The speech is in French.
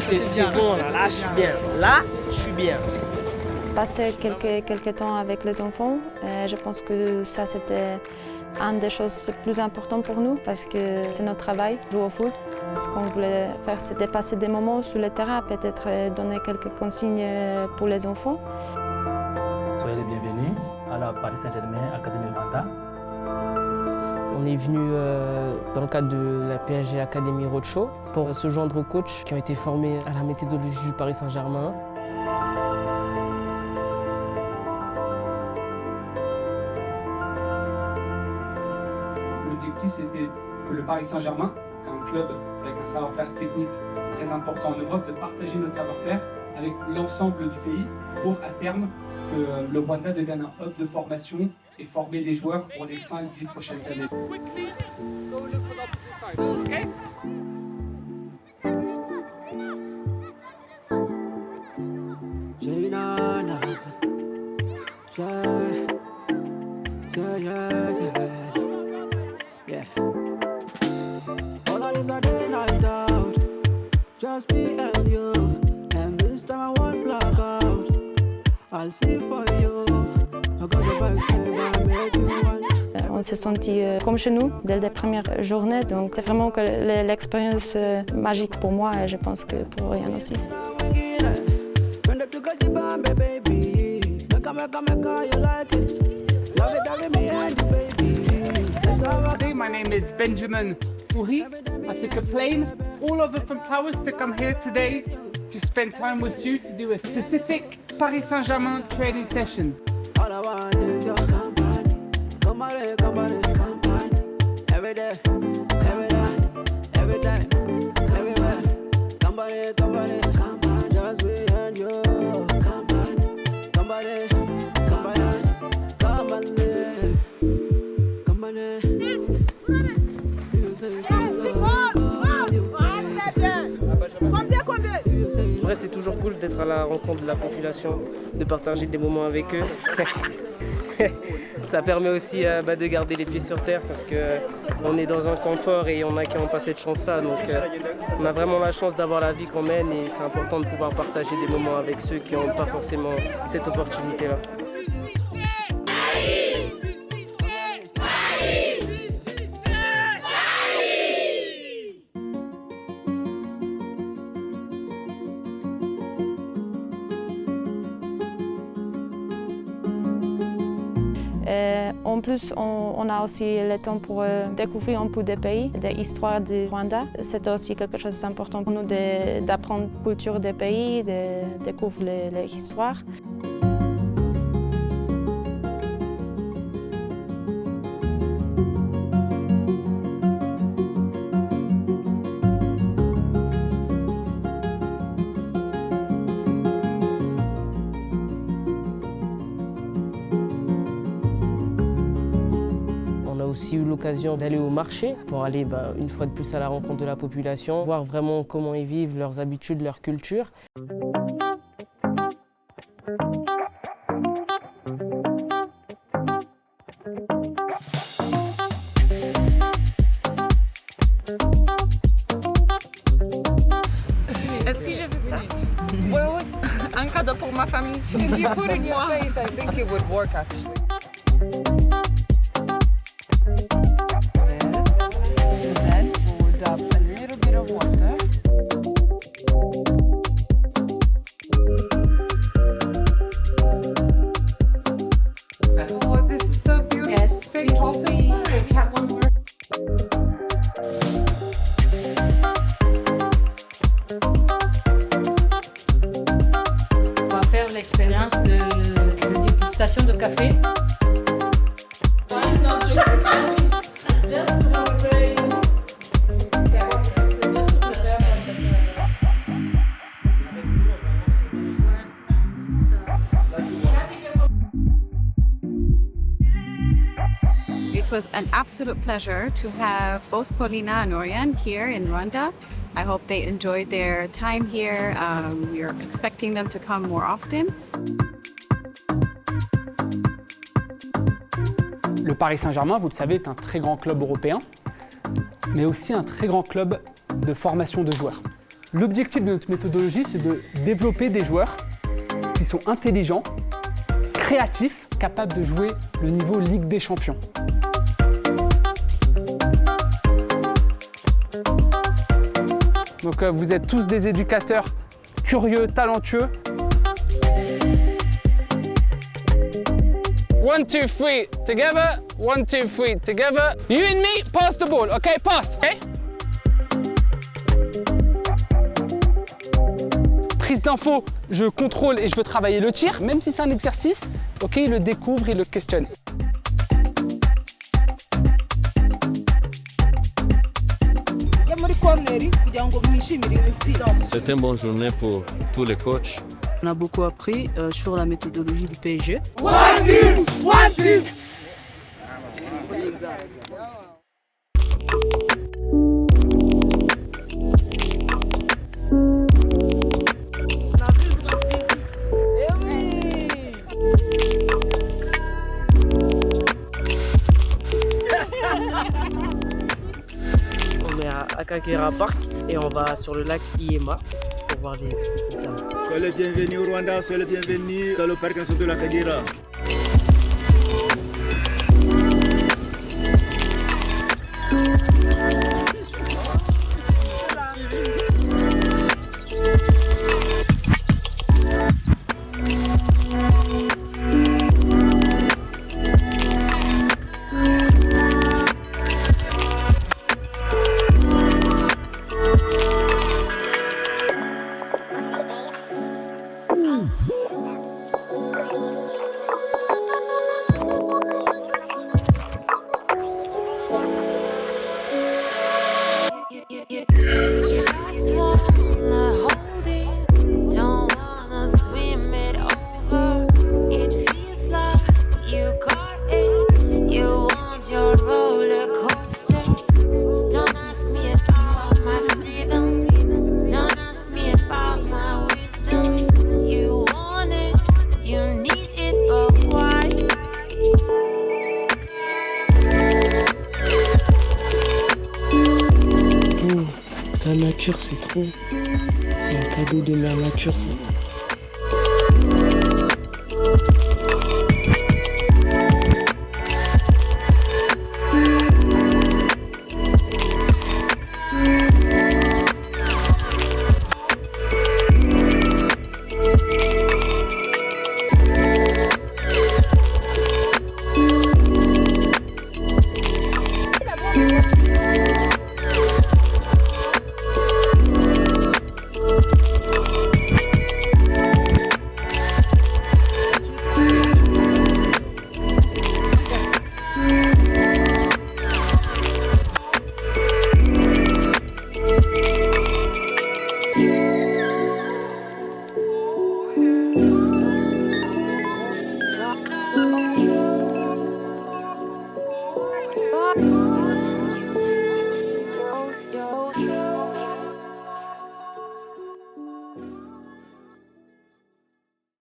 C'est bon, là, je suis bien. Là, je suis bien. Passer quelques temps avec les enfants, je pense que ça c'était une des choses plus importantes pour nous parce que c'est notre travail, jouer au foot. Ce qu'on voulait faire, c'était passer des moments sur le terrain, peut-être donner quelques consignes pour les enfants. Soyez les bienvenus à la Paris Saint-Germain Académie Rwanda. On est venu dans le cadre de la PSG Academy Roadshow pour se joindre aux coachs qui ont été formés à la méthodologie du Paris Saint-Germain. L'objectif, c'était que le Paris Saint-Germain, un club avec un savoir-faire technique très important en Europe, de partager notre savoir-faire avec l'ensemble du pays pour, à terme, que le Rwanda devienne un hub de formation et former les joueurs pour les 5-10 prochaines années. On s'est senti comme chez nous dès les premières journées, donc c'est vraiment l'expérience magique pour moi et je pense que pour Ryan aussi. Today, my name is Benjamin Foury. I took a plane all over from Paris to come here today to spend time with you to do a specific Paris Saint-Germain training session. All I want is your company. Company, company, company. Every day, every night, every time, everywhere. Company, company, company. Just me and you. Company, company, company, company, company. En vrai, c'est toujours cool d'être à la rencontre de la population, de partager des moments avec eux. Ça permet aussi de garder les pieds sur terre parce qu'on est dans un confort et on n'a qu'à en passer de chance-là. Donc on a vraiment la chance d'avoir la vie qu'on mène et c'est important de pouvoir partager des moments avec ceux qui n'ont pas forcément cette opportunité-là. En plus, on a aussi le temps pour découvrir un peu des pays, des histoires du Rwanda. C'est aussi quelque chose d'important pour nous d'apprendre la culture des pays, de découvrir les histoires. Aussi eu l'occasion d'aller au marché pour aller une fois de plus à la rencontre de la population, voir vraiment comment ils vivent, leurs habitudes, leur culture. Si je fais ça, ouais, un cadeau pour ma famille. If you put in your face, I think it would work actually. L'expérience de dégustation de café. It was an absolute pleasure to have both Paulina and Oriane here in Rwanda. I hope they enjoyed their time here. We're expecting them to come more often. Le Paris Saint-Germain, vous le savez, est un très grand club européen, mais aussi un très grand club de formation de joueurs. L'objectif de notre méthodologie, c'est de développer des joueurs qui sont intelligents, créatifs, capables de jouer le niveau Ligue des Champions. Donc vous êtes tous des éducateurs curieux, talentueux. 1, 2, 3, together. 1, 2, 3, together. You and me, pass the ball, okay? Pass, okay? Prise d'info, je contrôle et je veux travailler le tir. Même si c'est un exercice, ok, il le découvre, il le questionne. C'est une bonne journée pour tous les coachs. On a beaucoup appris sur la méthodologie du PSG. On est à Kagera Park et on va sur le lac Iema pour voir les hippopotames. Soyez les bienvenus au Rwanda, soyez les bienvenus dans le parc national de la Kagera. La nature, c'est trop. C'est un cadeau de la nature, ça. Oh.